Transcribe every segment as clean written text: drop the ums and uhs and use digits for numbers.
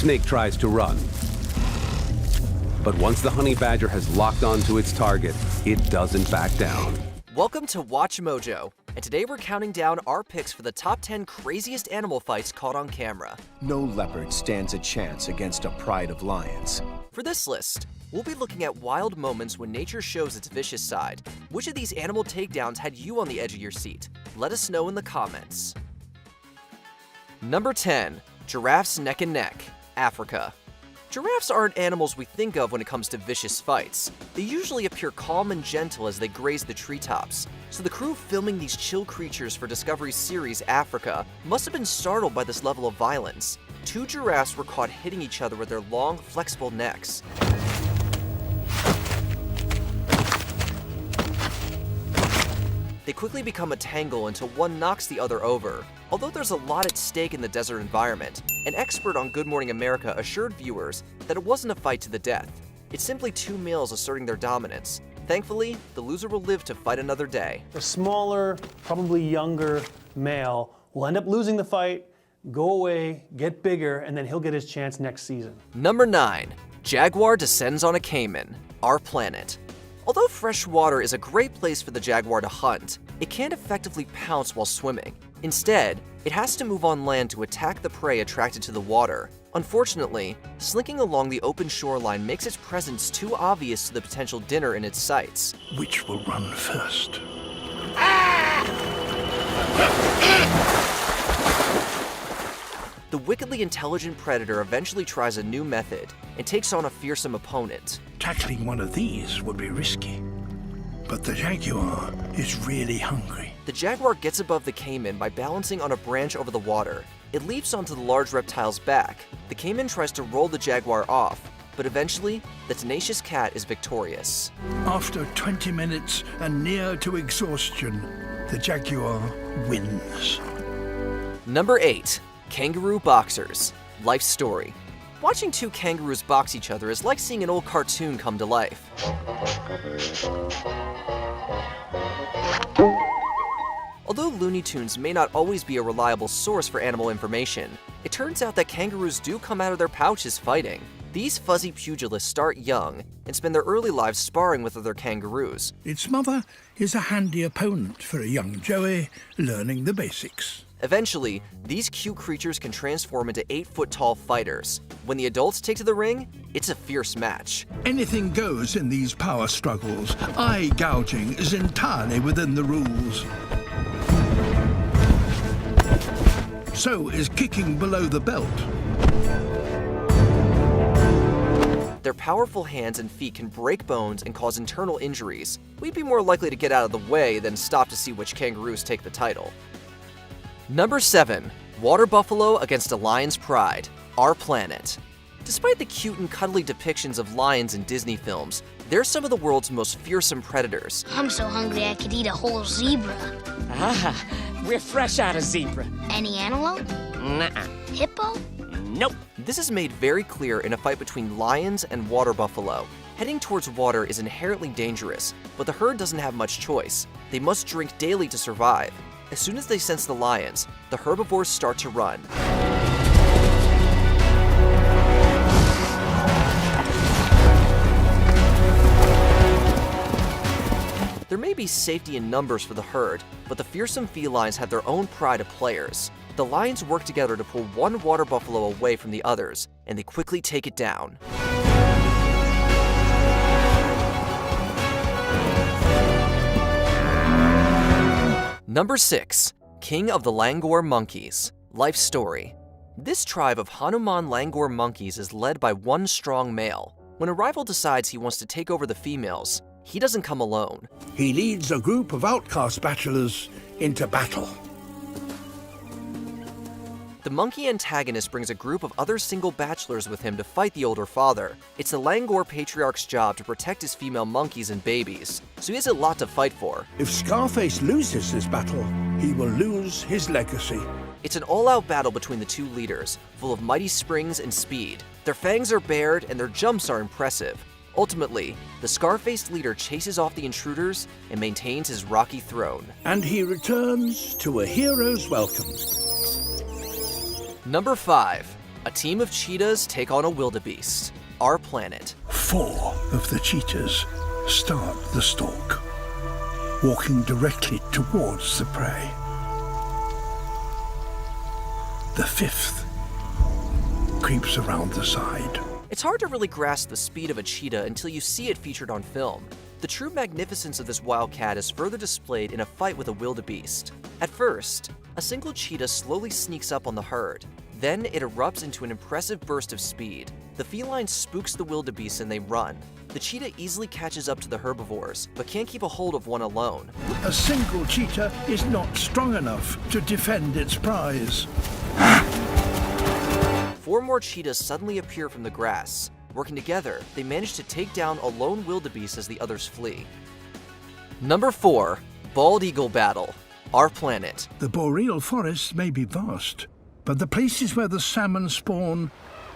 snake tries to run. But once the honey badger has locked onto its target, it doesn't back down. Welcome to Watch Mojo, and today we're counting down our picks for the top 10 craziest animal fights caught on camera. No leopard stands a chance against a pride of lions. For this list, we'll be looking at wild moments when nature shows its vicious side. Which of these animal takedowns had you on the edge of your seat? Let us know in the comments. Number 10. Giraffes neck and neck, Africa. Giraffes aren't animals we think of when it comes to vicious fights. They usually appear calm and gentle as they graze the treetops, so the crew filming these chill creatures for Discovery's series Africa must have been startled by this level of violence. 2 giraffes were caught hitting each other with their long, flexible necks. They quickly become a tangle until one knocks the other over. Although there's a lot at stake in the desert environment, an expert on Good Morning America assured viewers that it wasn't a fight to the death. It's simply 2 males asserting their dominance. Thankfully, the loser will live to fight another day. A smaller, probably younger male will end up losing the fight, go away, get bigger, and then he'll get his chance next season. Number 9. Jaguar descends on a caiman, Our Planet. Although fresh water is a great place for the jaguar to hunt, it can't effectively pounce while swimming. Instead, it has to move on land to attack the prey attracted to the water. Unfortunately, slinking along the open shoreline makes its presence too obvious to the potential dinner in its sights. Which will run first? The wickedly intelligent predator eventually tries a new method and takes on a fearsome opponent. Tackling one of these would be risky, but the jaguar is really hungry. The jaguar gets above the caiman by balancing on a branch over the water. It leaps onto the large reptile's back. The caiman tries to roll the jaguar off, but eventually, the tenacious cat is victorious. After 20 minutes and near to exhaustion, the jaguar wins. Number 8. Kangaroo boxers, life story. Watching 2 kangaroos box each other is like seeing an old cartoon come to life. Although Looney Tunes may not always be a reliable source for animal information, it turns out that kangaroos do come out of their pouches fighting. These fuzzy pugilists start young and spend their early lives sparring with other kangaroos. Its mother is a handy opponent for a young Joey learning the basics. Eventually, these cute creatures can transform into 8-foot-tall fighters. When the adults take to the ring, it's a fierce match. Anything goes in these power struggles. Eye gouging is entirely within the rules. So is kicking below the belt. Their powerful hands and feet can break bones and cause internal injuries. We'd be more likely to get out of the way than stop to see which kangaroos take the title. Number 7. Water buffalo against a lion's pride, Our Planet. Despite the cute and cuddly depictions of lions in Disney films, they're some of the world's most fearsome predators. I'm so hungry I could eat a whole zebra. Ah, we're fresh out of zebra. Any antelope? Nuh-uh. Hippo? Nope. This is made very clear in a fight between lions and water buffalo. Heading towards water is inherently dangerous, but the herd doesn't have much choice. They must drink daily to survive. As soon as they sense the lions, the herbivores start to run. There may be safety in numbers for the herd, but the fearsome felines have their own pride of players. The lions work together to pull one water buffalo away from the others, and they quickly take it down. Number 6. King of the Langor Monkeys, life story. This tribe of Hanuman Langor monkeys is led by one strong male. When a rival decides he wants to take over the females, he doesn't come alone. He leads a group of outcast bachelors into battle. The monkey antagonist brings a group of other single bachelors with him to fight the older father. It's the Langor patriarch's job to protect his female monkeys and babies, so he has a lot to fight for. If Scarface loses this battle, he will lose his legacy. It's an all-out battle between the 2 leaders, full of mighty springs and speed. Their fangs are bared and their jumps are impressive. Ultimately, the scar-faced leader chases off the intruders and maintains his rocky throne. And he returns to a hero's welcome. Number 5. A team of cheetahs take on a wildebeest. Our planet. 4 of the cheetahs start the stalk, walking directly towards the prey. The 5th creeps around the side. It's hard to really grasp the speed of a cheetah until you see it featured on film. The true magnificence of this wildcat is further displayed in a fight with a wildebeest. At first, a single cheetah slowly sneaks up on the herd. Then it erupts into an impressive burst of speed. The feline spooks the wildebeest and they run. The cheetah easily catches up to the herbivores, but can't keep a hold of one alone. A single cheetah is not strong enough to defend its prize. 4 more cheetahs suddenly appear from the grass. Working together, they manage to take down a lone wildebeest as the others flee. Number 4, Bald Eagle Battle. Our planet. The boreal forests may be vast, but the places where the salmon spawn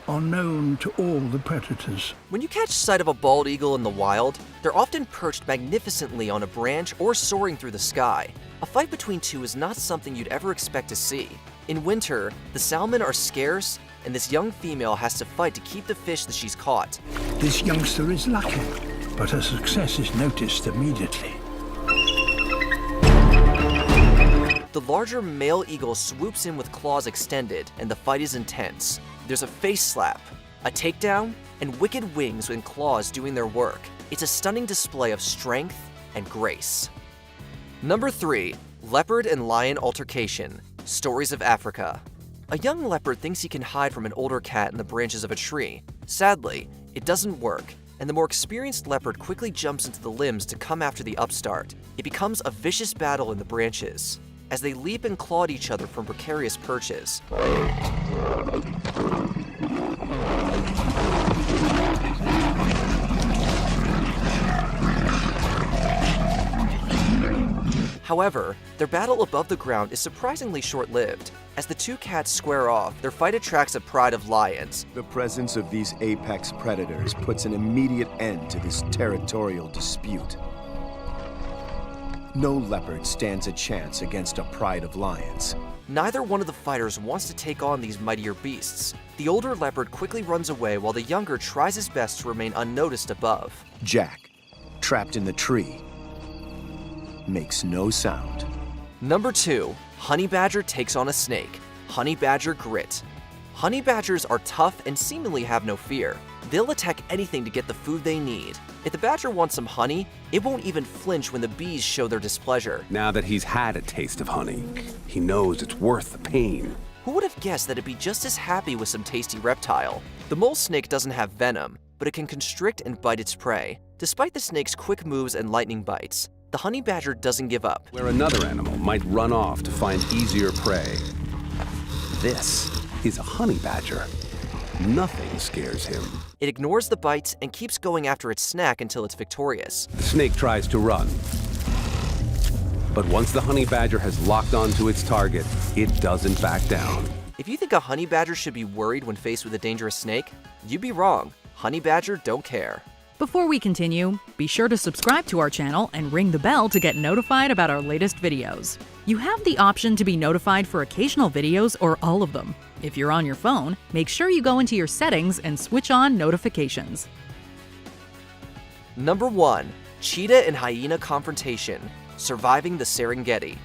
are known to all the predators. When you catch sight of a bald eagle in the wild, they're often perched magnificently on a branch or soaring through the sky. A fight between two is not something you'd ever expect to see. In winter, the salmon are scarce, and this young female has to fight to keep the fish that she's caught. This youngster is lucky, but her success is noticed immediately. The larger male eagle swoops in with claws extended, and the fight is intense. There's a face slap, a takedown, and wicked wings and claws doing their work. It's a stunning display of strength and grace. Number 3, Leopard and Lion Altercation. Stories of Africa. A young leopard thinks he can hide from an older cat in the branches of a tree. Sadly, it doesn't work, and the more experienced leopard quickly jumps into the limbs to come after the upstart. It becomes a vicious battle in the branches, as they leap and claw at each other from precarious perches. However, their battle above the ground is surprisingly short-lived. As the two cats square off, their fight attracts a pride of lions. The presence of these apex predators puts an immediate end to this territorial dispute. No leopard stands a chance against a pride of lions. Neither one of the fighters wants to take on these mightier beasts. The older leopard quickly runs away while the younger tries his best to remain unnoticed above. Jack, trapped in the tree, makes no sound. Number 2, Honey Badger takes on a snake. Honey Badger Grit. Honey badgers are tough and seemingly have no fear. They'll attack anything to get the food they need. If the badger wants some honey, it won't even flinch when the bees show their displeasure. Now that he's had a taste of honey, he knows it's worth the pain. Who would have guessed that it'd be just as happy with some tasty reptile? The mole snake doesn't have venom, but it can constrict and bite its prey. Despite the snake's quick moves and lightning bites, the honey badger doesn't give up. Where another animal might run off to find easier prey. This is a honey badger. Nothing scares him. It ignores the bites and keeps going after its snack until it's victorious. The snake tries to run. But once the honey badger has locked onto its target, it doesn't back down. If you think a honey badger should be worried when faced with a dangerous snake, you'd be wrong. Honey badger don't care. Before we continue, be sure to subscribe to our channel and ring the bell to get notified about our latest videos. You have the option to be notified for occasional videos or all of them. If you're on your phone, make sure you go into your settings and switch on notifications. Number 1, Cheetah and Hyena Confrontation. Surviving the Serengeti.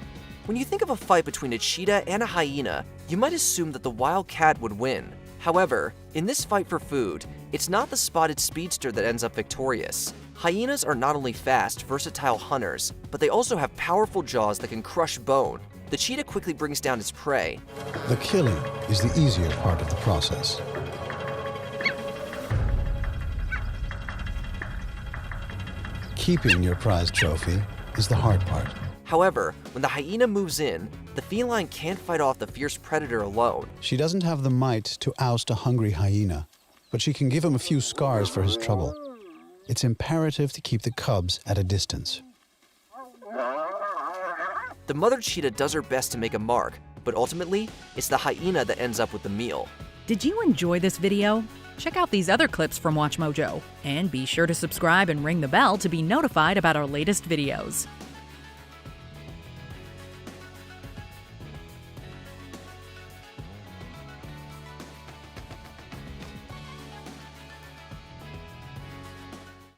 When you think of a fight between a cheetah and a hyena, you might assume that the wild cat would win. However, in this fight for food, it's not the spotted speedster that ends up victorious. Hyenas are not only fast, versatile hunters, but they also have powerful jaws that can crush bone. The cheetah quickly brings down its prey. The killing is the easier part of the process. Keeping your prized trophy is the hard part. However, when the hyena moves in, the feline can't fight off the fierce predator alone. She doesn't have the might to oust a hungry hyena, but she can give him a few scars for his trouble. It's imperative to keep the cubs at a distance. The mother cheetah does her best to make a mark, but ultimately, it's the hyena that ends up with the meal. Did you enjoy this video? Check out these other clips from WatchMojo, and be sure to subscribe and ring the bell to be notified about our latest videos.